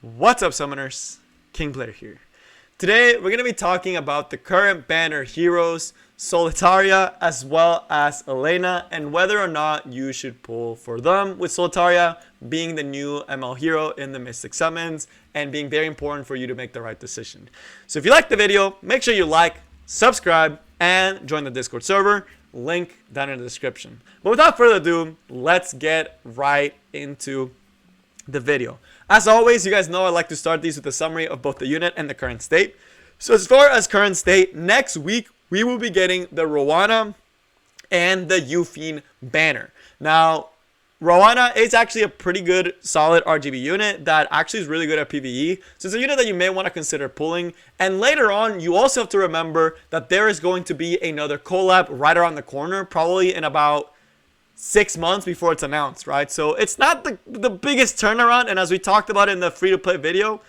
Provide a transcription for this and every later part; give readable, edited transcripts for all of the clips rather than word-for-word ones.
What's up, summoners? King Player here. Today we're going to be talking about the current banner heroes, Solitaria as well as Elena, and whether or not you should pull for them, with Solitaria being the new ML hero in the Mystic Summons and being very important for you to make the right decision. So if you like the video, make sure you like, subscribe, and join the Discord server. Link down in the description. But without further ado, let's get right into the video. As always, you guys know I like to start these with a summary of both the unit and the current state. So as far as current state, next week we will be getting the Rowana and the Yufine banner. Now, Rowana is actually a pretty good, solid RGB unit that actually is really good at PvE. So it's a unit that you may want to consider pulling. And later on, you also have to remember that there is going to be another collab right around the corner, probably in about 6 months before it's announced, right? So it's not the biggest turnaround, and as we talked about in the free-to-play video,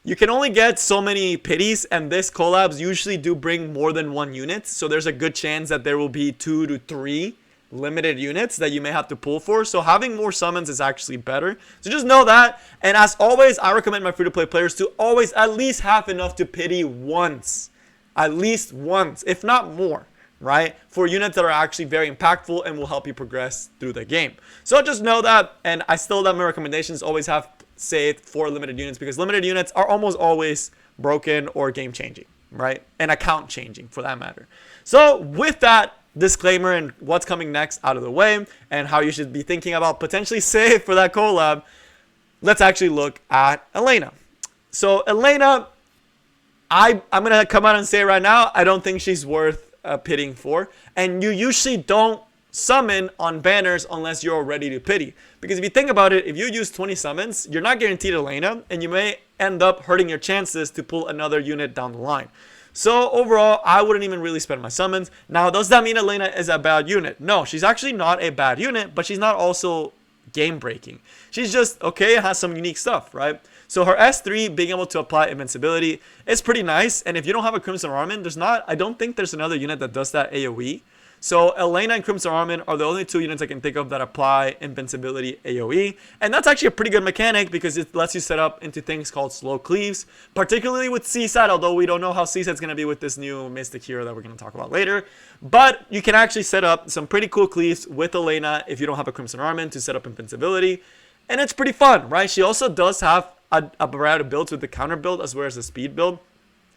you can only get so many pities, and this collabs usually do bring more than one unit, so there's a good chance that there will be 2 to 3 limited units that you may have to pull for. So having more summons is actually better, so just know that. And as always, I recommend my free-to-play players to always at least have enough to pity once, at least once, if not more, right? For units that are actually very impactful and will help you progress through the game. So just know that, and I still have my recommendations always have saved for limited units, because limited units are almost always broken or game changing, right? And account changing for that matter. So with that disclaimer and what's coming next out of the way, and how you should be thinking about potentially save for that collab, let's actually look at Elena. So Elena, I'm going to come out and say right now, I don't think she's worth pitting for, and you usually don't summon on banners unless you're ready to pity, because if you think about it, if you use 20 summons, you're not guaranteed Elena, and you may end up hurting your chances to pull another unit down the line. So overall, I wouldn't even really spend my summons. Now, does that mean Elena is a bad unit? No, she's actually not a bad unit, but she's not also game breaking. She's just okay, has some unique stuff, right? So her S3 being able to apply invincibility is pretty nice, and if you don't have a Crimson Armin, I don't think there's another unit that does that AoE. So Elena and Crimson Armin are the only 2 units I can think of that apply invincibility AoE, and that's actually a pretty good mechanic because it lets you set up into things called slow cleaves, particularly with Seaside, although we don't know how Seaside's going to be with this new Mystic hero that we're going to talk about later. But you can actually set up some pretty cool cleaves with Elena if you don't have a Crimson Armin to set up invincibility, and it's pretty fun, right? She also does have a variety of builds with the counter build as well as the speed build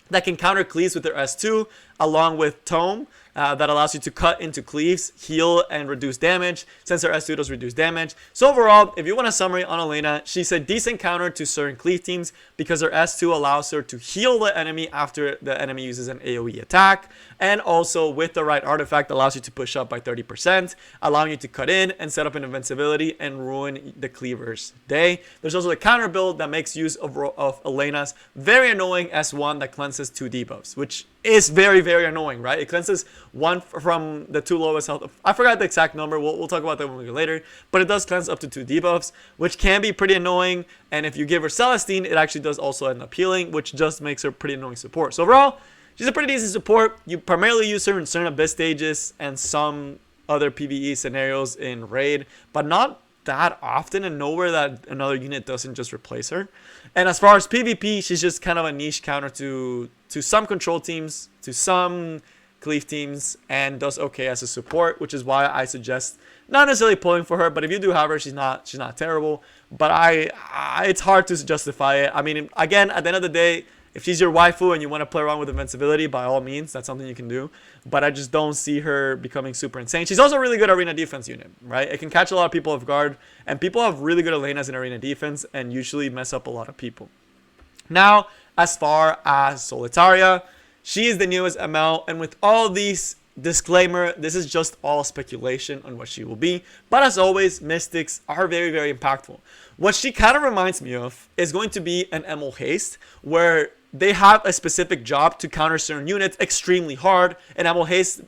that can counter cleaves with their S2, along with Tome, that allows you to cut into cleaves, heal, and reduce damage, since her S2 does reduce damage. So overall, if you want a summary on Elena, she's a decent counter to certain cleave teams because her S2 allows her to heal the enemy after the enemy uses an AoE attack, and also with the right artifact allows you to push up by 30%, allowing you to cut in and set up an invincibility and ruin the cleaver's day. There's also a counter build that makes use of Elena's very annoying S1 that cleanses 2 debuffs, which is very, very annoying, right? It cleanses 1 from the 2 lowest health. I forgot the exact number. We'll talk about that when we go later. But it does cleanse up to 2 debuffs, which can be pretty annoying. And if you give her Celestine, it actually does also end up healing, which just makes her pretty annoying support. So overall, she's a pretty decent support. You primarily use her in certain Abyss stages and some other PvE scenarios in Raid, but not that often, and nowhere that another unit doesn't just replace her. And as far as PvP, she's just kind of a niche counter to some control teams, to some cleave teams, and does okay as a support, which is why I suggest not necessarily pulling for her. But if you do have her, she's not terrible. But it's hard to justify it. I mean, again, at the end of the day, if she's your waifu and you want to play around with invincibility, by all means, that's something you can do. But I just don't see her becoming super insane. She's also a really good arena defense unit, right? It can catch a lot of people off guard, and people have really good Elenas in arena defense and usually mess up a lot of people. Now, as far as Solitaria, she is the newest ML, and with all these disclaimer, this is just all speculation on what she will be. But as always, Mystics are very, very impactful. What she kind of reminds me of is going to be an ML Haste, where they have a specific job to counter certain units extremely hard, and ML Haste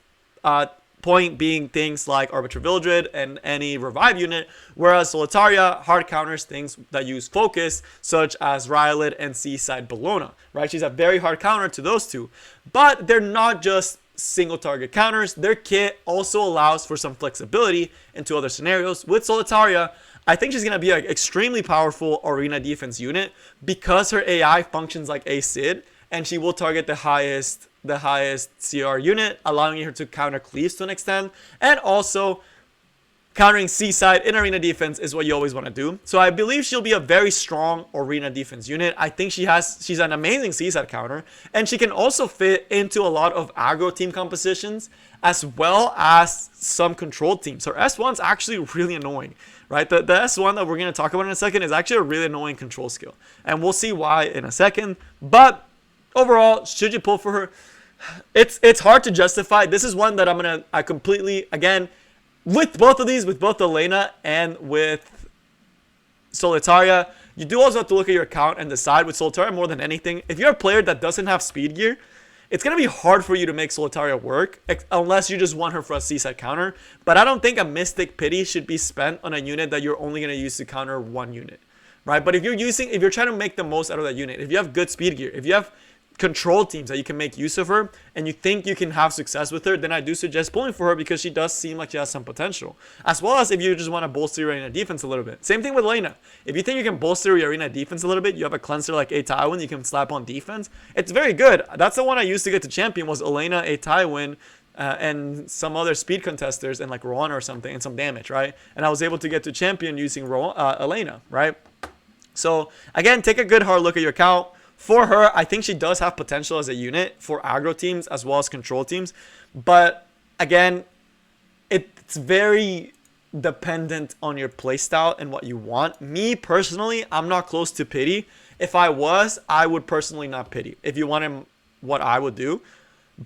point being things like Arbiter Vildred and any revive unit, whereas Solitaria hard counters things that use focus, such as Rylid and Seaside Bellona, right? She's a very hard counter to those two, but they're not just single target counters. Their kit also allows for some flexibility into other scenarios. With Solitaria, I think she's going to be an extremely powerful arena defense unit because her AI functions like a Sid, and she will target the highest CR unit, allowing her to counter cleaves to an extent, and also countering Seaside in arena defense is what you always want to do. So I believe she'll be a very strong arena defense unit. I think she's an amazing Seaside counter, and she can also fit into a lot of aggro team compositions as well as some control teams. Her S1's actually really annoying, right? The S1 that we're going to talk about in a second is actually a really annoying control skill, and we'll see why in a second. But overall, should you pull for her? It's hard to justify. This is one that I completely, again, with both of these, with both Elena and with Solitaria, you do also have to look at your account and decide. With Solitaria, more than anything, if you're a player that doesn't have speed gear, it's going to be hard for you to make Solitaria work, unless you just want her for a Seaside counter. But I don't think a Mystic Pity should be spent on a unit that you're only going to use to counter one unit, right? But if you're trying to make the most out of that unit, if you have good speed gear, if you have control teams that you can make use of her, and you think you can have success with her, then I do suggest pulling for her because she does seem like she has some potential. As well as if you just want to bolster your arena defense a little bit. Same thing with Elena. If you think you can bolster your arena defense a little bit, you have a cleanser like a Tywin you can slap on defense. It's very good. That's the one I used to get to champion, was Elena, a Tywin, and some other speed contesters, and like Rowan or something, and some damage, right? And I was able to get to champion using Elena, right? So again, take a good hard look at your account. For her, I think she does have potential as a unit for aggro teams as well as control teams. But again, it's very dependent on your playstyle and what you want. Me personally, I'm not close to Pity. If I was, I would personally not Pity. If you wanted what I would do.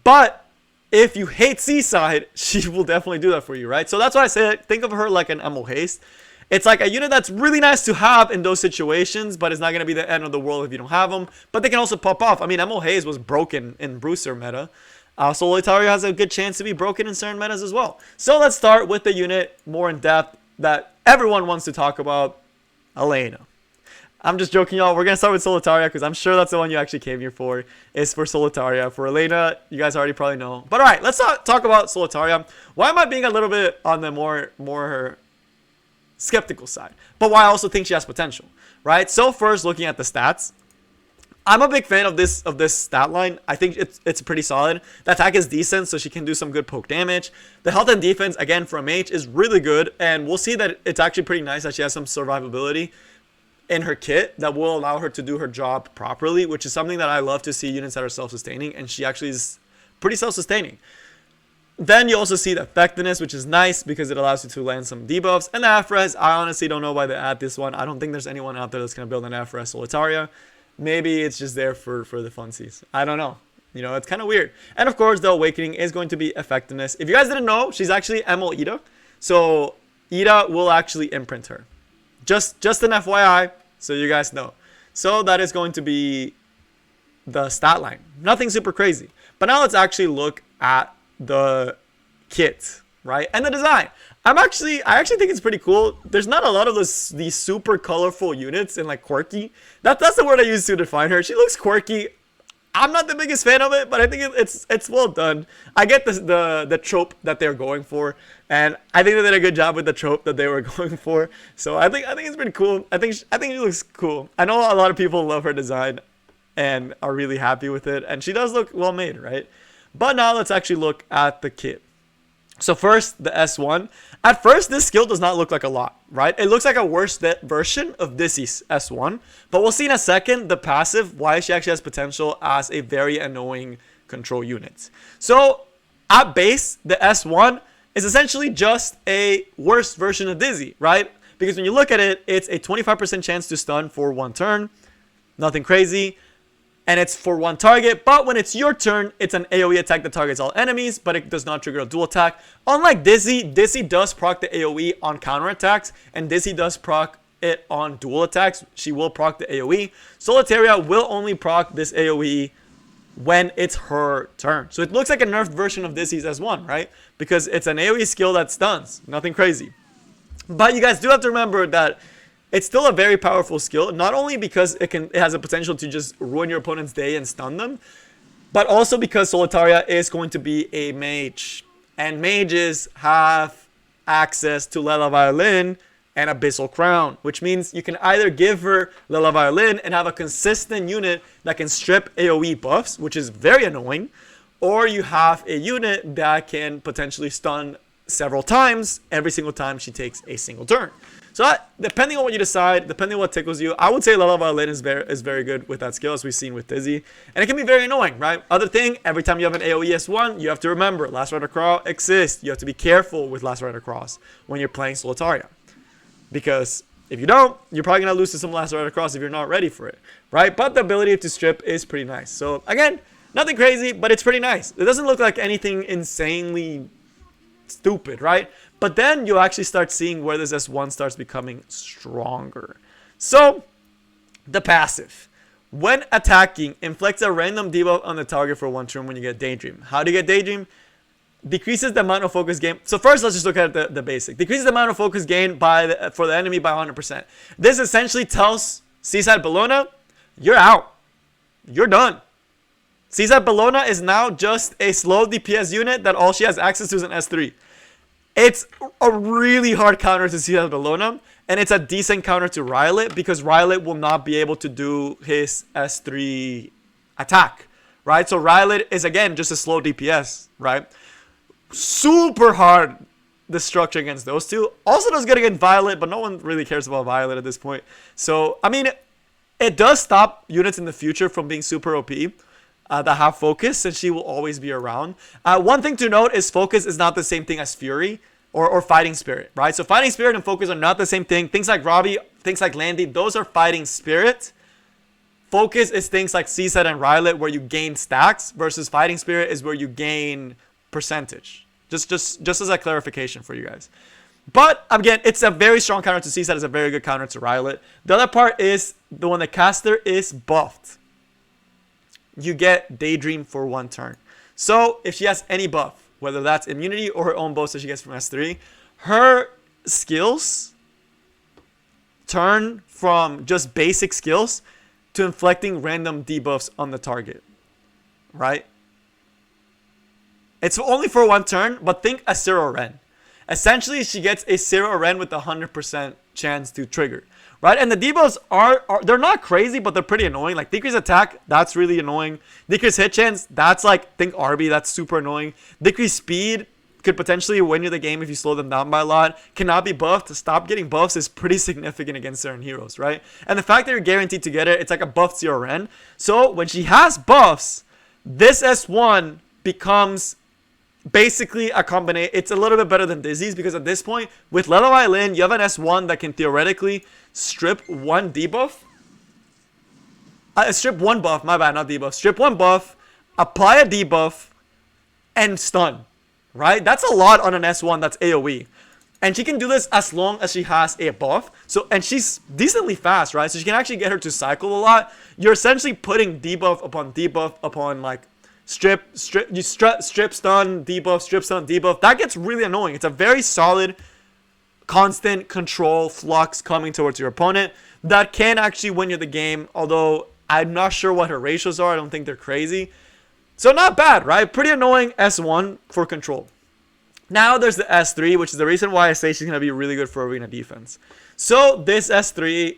But if you hate Seaside, she will definitely do that for you, right? So that's why I say think of her like an Emo Haste. It's like a unit that's really nice to have in those situations, but it's not going to be the end of the world if you don't have them. But they can also pop off. I mean, Emo Hayes was broken in Bruiser meta. Solitaria has a good chance to be broken in certain metas as well. So let's start with the unit more in depth that everyone wants to talk about, Elena. I'm just joking, y'all. We're going to start with Solitaria because I'm sure that's the one you actually came here for, is for Solitaria. For Elena, you guys already probably know. But all right, let's talk about Solitaria. Why am I being a little bit on the more skeptical side, but why I also think she has potential, right? So first, looking at the stats, I'm a big fan of this stat line. I think it's pretty solid. The attack is decent, so she can do some good poke damage. The health and defense, again, for a mage, is really good, and we'll see that it's actually pretty nice that she has some survivability in her kit that will allow her to do her job properly, which is something that I love to see units that are self-sustaining, and she actually is pretty self-sustaining. Then you also see the effectiveness, which is nice because it allows you to land some debuffs. And the Afres, I honestly don't know why they add this one. I don't think there's anyone out there that's going to build an Afres Solitaria. Maybe it's just there for the funsies. I don't know. You know, it's kind of weird. And of course, the Awakening is going to be effectiveness. If you guys didn't know, she's actually ML Ida. So Ida will actually imprint her. Just an FYI, so you guys know. So that is going to be the stat line. Nothing super crazy. But now let's actually look at the kit, right, and the design. I actually think it's pretty cool. There's not a lot of these super colorful units and like quirky. That's the word I use to define her. She looks quirky. I'm not the biggest fan of it, but I think it's well done. I get the trope that they're going for, and I think they did a good job with the trope that they were going for. So I think it's pretty cool. I think she looks cool. I know a lot of people love her design and are really happy with it, and she does look well made, right? But now let's actually look at the kit. So first, the S1. At first, this skill does not look like a lot, right? It looks like a worse version of Dissy's S1. But we'll see in a second the passive, why she actually has potential as a very annoying control unit. So at base, the S1 is essentially just a worse version of Dizzy, right? Because when you look at it, it's a 25% chance to stun for one turn. Nothing crazy. And it's for one target, but when it's your turn, it's an AoE attack that targets all enemies, but it does not trigger a dual attack. Unlike Dizzy does proc the AoE on counter attacks, and Dizzy does proc it on dual attacks. She will proc the AoE. Solitaria will only proc this AoE when it's her turn. So it looks like a nerfed version of Dizzy's S1, right? Because it's an AoE skill that stuns. Nothing crazy. But you guys do have to remember that it's still a very powerful skill, not only because it has a potential to just ruin your opponent's day and stun them, but also because Solitaria is going to be a mage. And mages have access to Lela Violin and Abyssal Crown, which means you can either give her Lila Violin and have a consistent unit that can strip AoE buffs, which is very annoying, or you have a unit that can potentially stun several times every single time she takes a single turn. So that, depending on what you decide, depending on what tickles you, I would say Lila Violin is very good with that skill, as we've seen with Dizzy. And it can be very annoying, right? Other thing, every time you have an AoE S1, you have to remember Last Rider Cross exists. You have to be careful with Last Rider Cross when you're playing Solitaria. Because if you don't, you're probably going to lose to some Last Rider Cross if you're not ready for it, right? But the ability to strip is pretty nice. So again, nothing crazy, but it's pretty nice. It doesn't look like anything insanely stupid, right? But then you actually start seeing where this S1 starts becoming stronger. So, the passive. When attacking, inflicts a random debuff on the target for 1 turn when you get Daydream. How do you get Daydream? Decreases the amount of focus gain. So first, let's just look at the basic. Decreases the amount of focus gain for the enemy by 100%. This essentially tells Seaside Bellona, you're out. You're done. Seaside Bellona is now just a slow DPS unit that all she has access to is an S3. It's a really hard counter to Seaside Bellona, and it's a decent counter to Rylot because Rylot will not be able to do his S3 attack, right? So Rylot is, again, just a slow DPS, right? Super hard destruction against those two. Also does good against Violet, but no one really cares about Violet at this point. So, I mean, it does stop units in the future from being super OP. That have focus, and she will always be around. One thing to note is focus is not the same thing as fury or fighting spirit, right? So fighting spirit and focus are not the same thing. Things like Robbie, things like Landy, those are fighting spirit. Focus is things like Seaside and Rylot where you gain stacks, versus fighting spirit is where you gain percentage. Just as a clarification for you guys. But again, it's a very strong counter to Seaside. It's a very good counter to Rylot. The other part is the one the caster is buffed. You get Daydream for 1 turn. So if she has any buff, whether that's immunity or her own buffs that she gets from S3, her skills turn from just basic skills to inflicting random debuffs on the target, right? It's only for 1 turn, but think a Zero Ren. Essentially, she gets a Zero Ren with a 100% chance to trigger. Right, and the debuffs are they're not crazy, but they're pretty annoying. Like decrease attack, that's really annoying. Decrease hit chance, that's like, think RB, that's super annoying. Decrease speed could potentially win you the game if you slow them down by a lot. Cannot be buffed. Stop getting buffs is pretty significant against certain heroes, right? And the fact that you're guaranteed to get it, it's like a buffed CRN. So when she has buffs, this S1 becomes basically a combination. It's a little bit better than Dizzy's because at this point, with Lila Violin, you have an S1 that can theoretically strip 1 debuff. Strip 1 buff, my bad, not debuff. Strip 1 buff, apply a debuff, and stun. Right? That's a lot on an S1 that's AoE. And she can do this as long as she has a buff. So, and she's decently fast, right? So she can actually get her to cycle a lot. You're essentially putting debuff upon like strip, stun, debuff, strip, stun, debuff. That gets really annoying. It's a very solid, constant control flux coming towards your opponent that can actually win you the game, although I'm not sure what her ratios are. I don't think they're crazy. So not bad, right? Pretty annoying S1 for control. Now there's the S3, which is the reason why I say she's going to be really good for arena defense. So this S3,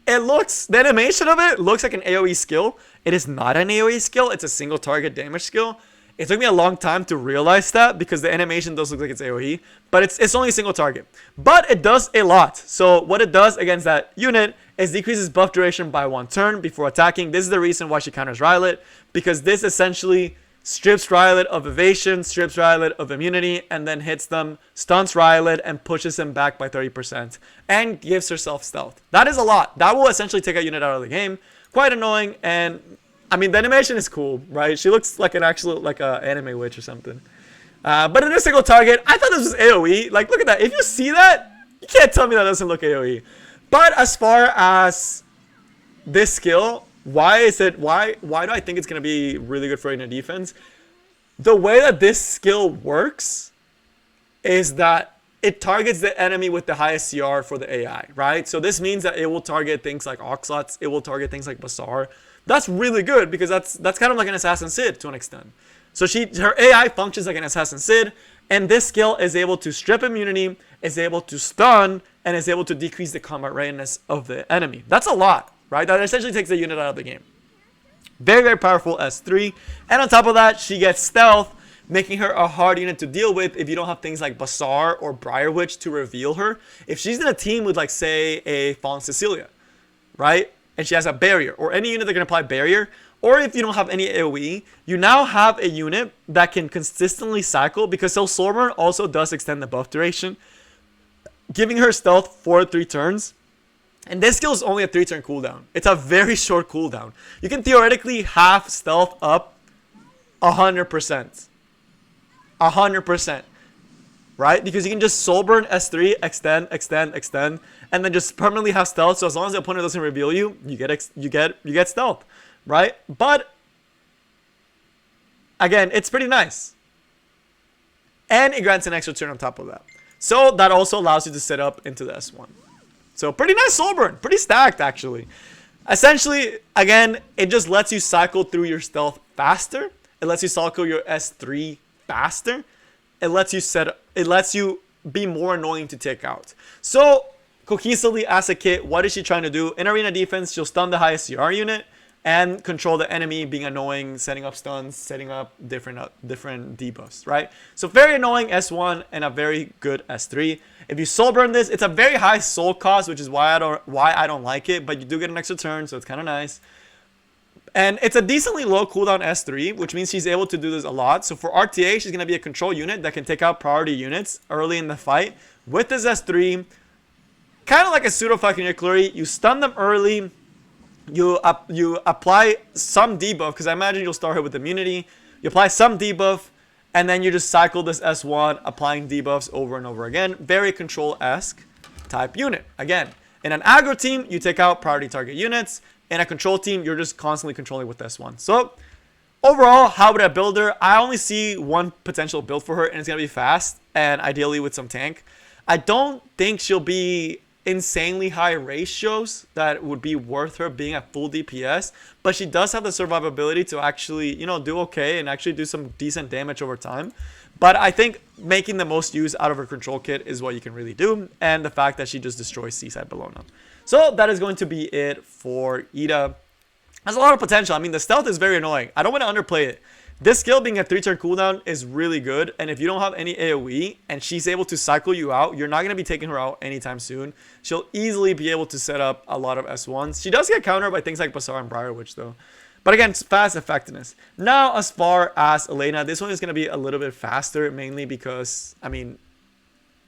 the animation of it looks like an AoE skill. It is not an AoE skill. It's a single target damage skill. It took me a long time to realize that because the animation does look like it's AoE, but it's only a single target. But it does a lot. So what it does against that unit is decreases buff duration by 1 turn before attacking. This is the reason why she counters Rylot, because this essentially strips Rylot of evasion, strips Rylot of immunity, and then hits them, stuns Rylot, and pushes him back by 30%, and gives herself stealth. That is a lot. That will essentially take a unit out of the game. Quite annoying, and I mean, the animation is cool, right? She looks like an actual, like a anime witch or something. But in a single target, I thought this was AoE. Like, look at that. If you see that, you can't tell me that doesn't look AoE. But as far as this skill, why do I think it's going to be really good for arena defense? The way that this skill works is that it targets the enemy with the highest CR for the AI, right? So this means that it will target things like Oxlots, it will target things like Bazaar. That's really good because that's kind of like an Assassin Sid to an extent. So her AI functions like an Assassin Sid, And this skill is able to strip immunity, is able to stun, and is able to decrease the combat readiness of the enemy. That's a lot, right? That essentially takes the unit out of the game. Very, very powerful S3. And on top of that, she gets stealth, making her a hard unit to deal with if you don't have things like Bazaar or Briar Witch to reveal her. If she's in a team with, like, say, a Fallen Cecilia, right? And she has a barrier, or any unit that can apply barrier, or if you don't have any AoE, you now have a unit that can consistently cycle, because Soulburn also does extend the buff duration, giving her stealth for 3 turns. And this skill is only a 3-turn cooldown. It's a very short cooldown. You can theoretically half stealth up 100%. 100%. Right? Because you can just Soulburn S3, extend, extend, extend, and then just permanently have stealth. So as long as the opponent doesn't reveal you, you get stealth. Right? But again, it's pretty nice. And it grants an extra turn on top of that. So that also allows you to set up into the S1. So pretty nice Soulburn. Pretty stacked, actually. Essentially, again, it just lets you cycle through your stealth faster. It lets you cycle your S3 faster. It lets you be more annoying to take out. So, cohesively as a kit, what is she trying to do? In arena defense, she'll stun the highest CR unit and control the enemy, being annoying, setting up stuns, setting up different debuffs, right? So very annoying S1 and a very good S3. If you Soulburn this, it's a very high soul cost, which is why I don't like it, but you do get an extra turn, so it's kind of nice. And it's a decently low cooldown S3, which means she's able to do this a lot. So for RTA, she's going to be a control unit that can take out priority units early in the fight. With this S3, kind of like a pseudo fucking Nucleary, you stun them early. You apply some debuff, because I imagine you'll start her with immunity. You apply some debuff, and then you just cycle this S1, applying debuffs over and over again. Very control-esque type unit. Again, in an aggro team, you take out priority target units. In a control team, you're just constantly controlling with S1. So, overall, how would I build her? I only see one potential build for her, and it's going to be fast, and ideally with some tank. I don't think she'll be insanely high ratios that would be worth her being at full DPS, but she does have the survivability to actually, you know, do okay and actually do some decent damage over time. But I think making the most use out of her control kit is what you can really do, and the fact that she just destroys Seaside Bellona. So that is going to be it for Ida. Has a lot of potential. I mean, the stealth is very annoying. I don't want to underplay it. This skill being a 3-turn cooldown is really good, and if you don't have any AoE and she's able to cycle you out, you're not going to be taking her out anytime soon. She'll easily be able to set up a lot of S1s. She does get countered by things like Bazaar and Briar Witch though. But again, it's fast effectiveness. Now, as far as Elena, this one is going to be a little bit faster, mainly because, I mean,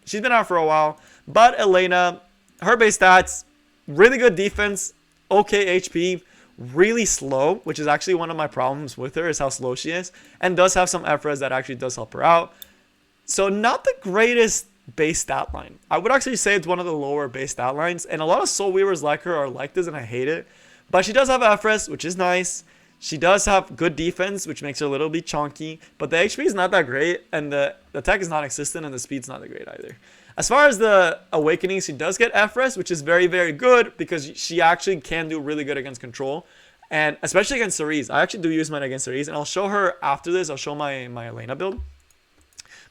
she's been out for a while. But Elena, her base stats, really good defense, okay HP, really slow, which is actually one of my problems with her, is how slow she is, and does have some F-res that actually does help her out. So not the greatest base stat line. I would actually say it's one of the lower base stat lines, and a lot of Soul Weavers like her are like this, and I hate it. But she does have F-res, which is nice. She does have good defense, which makes her a little bit chunky, but the HP is not that great, and the attack is non-existent, and the speed's not that great either. As far as the Awakening, she does get F-res, which is very, very good, because she actually can do really good against control, and especially against Cerise. I actually do use mine against Cerise, and I'll show her after this. I'll show my Elena build.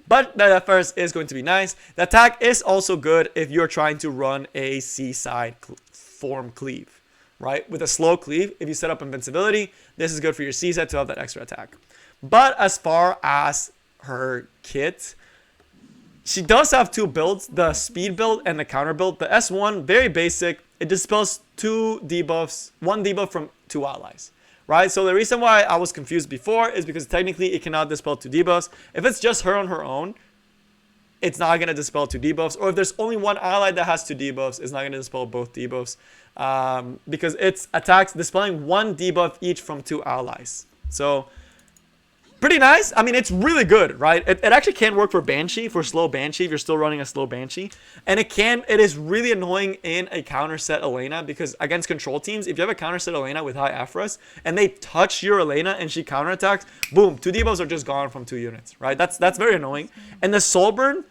But the F-res is going to be nice. The attack is also good if you're trying to run a Seaside form cleave, right? With a slow cleave, if you set up invincibility, this is good for your Seaside to have that extra attack. But as far as her kit, she does have 2 builds, the speed build and the counter build. The S1, very basic. It dispels 2 debuffs, 1 debuff from 2 allies, right? So the reason why I was confused before is because technically it cannot dispel 2 debuffs. If it's just her on her own, it's not going to dispel 2 debuffs. Or if there's only one ally that has 2 debuffs, it's not going to dispel both debuffs. Because it's attacks dispelling 1 debuff each from 2 allies. So pretty nice. I mean, it's really good, right? It actually can work for Banshee, for slow Banshee, if you're still running a slow Banshee. And it is really annoying in a counter set Elena, because against control teams, if you have a counter set Elena with high F-res, and they touch your Elena and she counterattacks, boom, 2 debuffs are just gone from 2 units, right? That's very annoying. And the Soulburn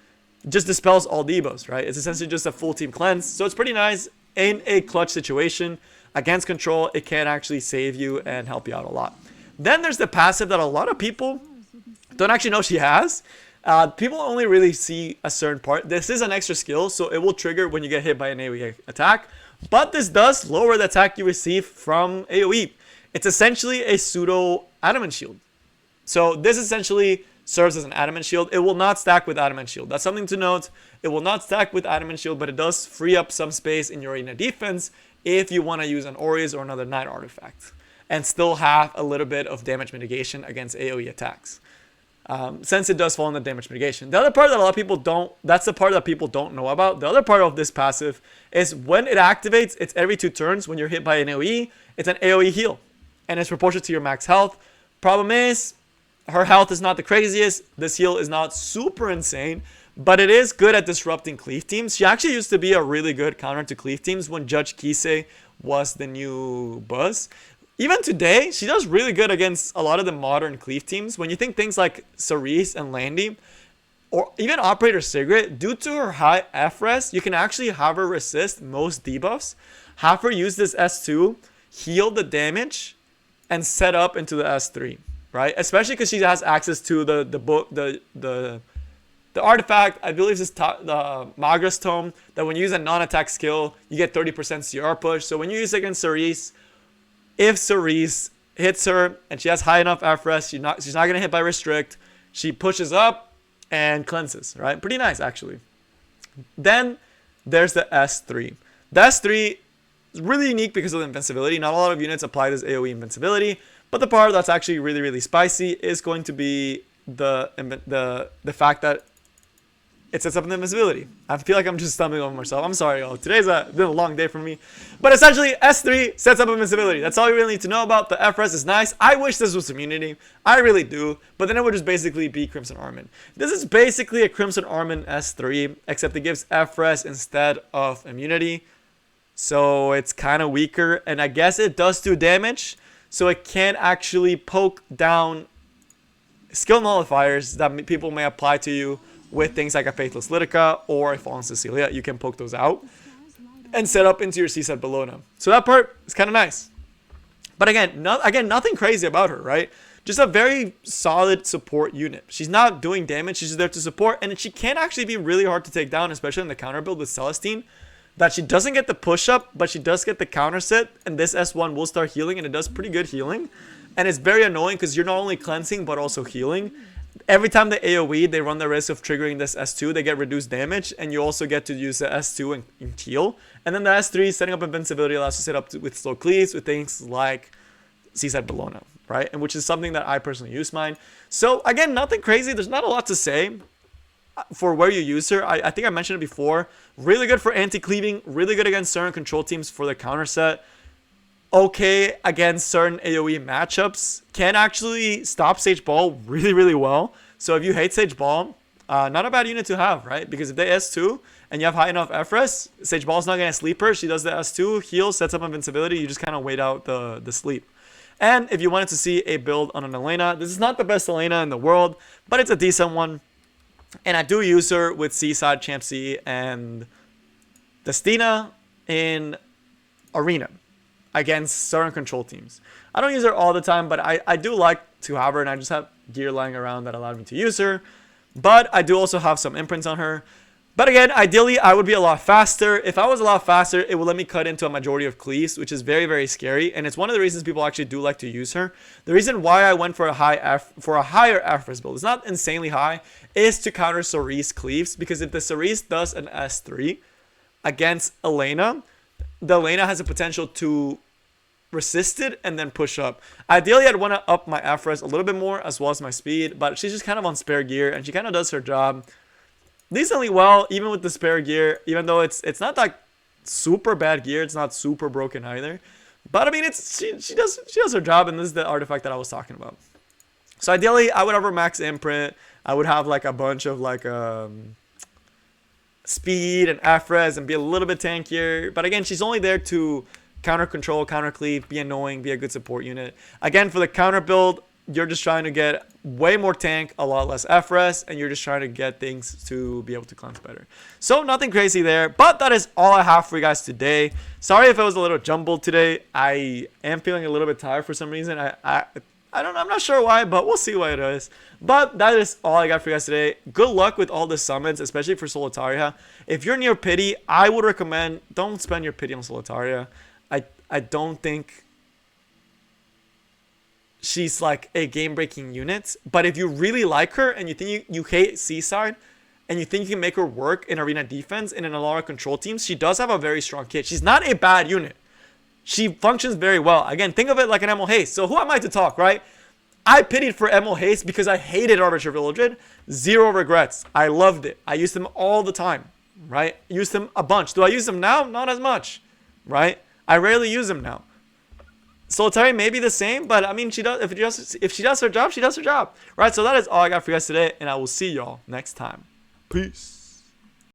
just dispels all debuffs, right? It's essentially just a full team cleanse. So it's pretty nice in a clutch situation. Against control, it can actually save you and help you out a lot. Then there's the passive that a lot of people don't actually know she has. People only really see a certain part. This is an extra skill, so it will trigger when you get hit by an AoE attack. But this does lower the attack you receive from AoE. It's essentially a pseudo adamant shield. So this essentially serves as an adamant shield. It will not stack with adamant shield. That's something to note. It will not stack with adamant shield, but it does free up some space in your arena defense if you want to use an Aureus or another Knight artifact and still have a little bit of damage mitigation against AoE attacks. Since it does fall in the damage mitigation. The other part that a lot of people don't, that's the part that people don't know about. The other part of this passive is when it activates, it's every 2 turns. When you're hit by an AoE, it's an AoE heal. And it's proportional to your max health. Problem is, her health is not the craziest. This heal is not super insane, but it is good at disrupting cleave teams. She actually used to be a really good counter to cleave teams when Judge Kisei was the new buzz. Even today, she does really good against a lot of the modern cleave teams. When you think things like Cerise and Landy, or even Operator Sigrid, due to her high F-res, you can actually have her resist most debuffs, have her use this S2, heal the damage, and set up into the S3. Right, especially because she has access to the artifact. I believe it's the Magra's Tome, that when you use a non-attack skill, you get 30% CR push. So when you use it against Cerise, if Cerise hits her and she has high enough F-res, she's not gonna hit by restrict. She pushes up and cleanses. Right, pretty nice actually. Then there's the S3. The S3 is really unique because of the invincibility. Not a lot of units apply this AoE invincibility. But the part that's actually really, really spicy is going to be the fact that it sets up an invincibility. I feel like I'm just stumbling over myself. I'm sorry, y'all. Today's been a long day for me. But essentially, S3 sets up invincibility. That's all you really need to know about. The F-res is nice. I wish this was immunity. I really do. But then it would just basically be Crimson Armin. This is basically a Crimson Armin S3, except it gives F-res instead of immunity. So it's kind of weaker. And I guess it does do damage. So it can actually poke down skill nullifiers that people may apply to you with things like a Faithless Litica or a Fallen Cecilia. You can poke those out and set up into your Seaside Bellona. So that part is kind of nice. But again, nothing crazy about her, right? Just a very solid support unit. She's not doing damage. She's there to support. And she can actually be really hard to take down, especially in the counter build with Celestine. That she doesn't get the push-up, but she does get the counter set. And this S1 will start healing, and it does pretty good healing. And it's very annoying because you're not only cleansing, but also healing. Every time they AoE, they run the risk of triggering this S2. They get reduced damage, and you also get to use the S2 and heal. And then the S3, setting up invincibility, allows you to set up with slow cleaves with things like Seaside Bellona, right? And which is something that I personally use mine. So again, nothing crazy. There's not a lot to say for where you use her. I think I mentioned it before. Really good for anti-cleaving. Really good against certain control teams for the counter set. Okay against certain AoE matchups. Can actually stop Sage Ball really, really well. So if you hate Sage Ball, not a bad unit to have, right? Because if they S2 and you have high enough F-res, Sage Ball's not going to sleep her. She does the S2, heals, sets up invincibility. You just kind of wait out the sleep. And if you wanted to see a build on an Elena, this is not the best Elena in the world, but it's a decent one. And I do use her with Seaside, Champ C, and Destina in Arena against certain control teams. I don't use her all the time, but I do like to have her, and I just have gear lying around that allowed me to use her. But I do also have some imprints on her. But again, ideally, I would be a lot faster. If I was a lot faster, it would let me cut into a majority of cleaves, which is very, very scary. And it's one of the reasons people actually do like to use her. The reason why I went for a higher F-res build, it's not insanely high, is to counter Cerise cleaves. Because if the Cerise does an S3 against Elena, the Elena has a potential to resist it and then push up. Ideally, I'd want to up my F-res a little bit more as well as my speed. But she's just kind of on spare gear, and she kind of does her job decently well, even with the spare gear, even though it's not like super bad gear. It's not super broken either. But I mean, she does her job, and this is the artifact that I was talking about. So ideally, I would have her max imprint. I would have like a bunch of like speed and F-res and be a little bit tankier. But again, she's only there to counter control, counter cleave, be annoying, be a good support unit. Again, for the counter build, you're just trying to get way more tank, a lot less F-res, and you're just trying to get things to be able to cleanse better. So nothing crazy there, but that is all I have for you guys today. Sorry if it was a little jumbled today. I am feeling a little bit tired for some reason. I I'm not sure why, but we'll see what it is. But that is all I got for you guys today. Good luck with all the summons, especially for Solitaria. If you're near pity, I would recommend don't spend your pity on Solitaria. I don't think she's like a game-breaking unit. But if you really like her and you think you hate Seaside and you think you can make her work in arena defense and in a lot of control teams, she does have a very strong kit. She's not a bad unit. She functions very well. Again, think of it like an Emo Haste. So who am I to talk, right? I pitied for Emo Haste because I hated Arbiter Villaged. Zero regrets. I loved it. I used them all the time, right? Used them a bunch. Do I use them now? Not as much, right? I rarely use them now. Solitaria may be the same, but I mean, she does. If she does her job, she does her job, right? So that is all I got for you guys today, and I will see y'all next time. Peace.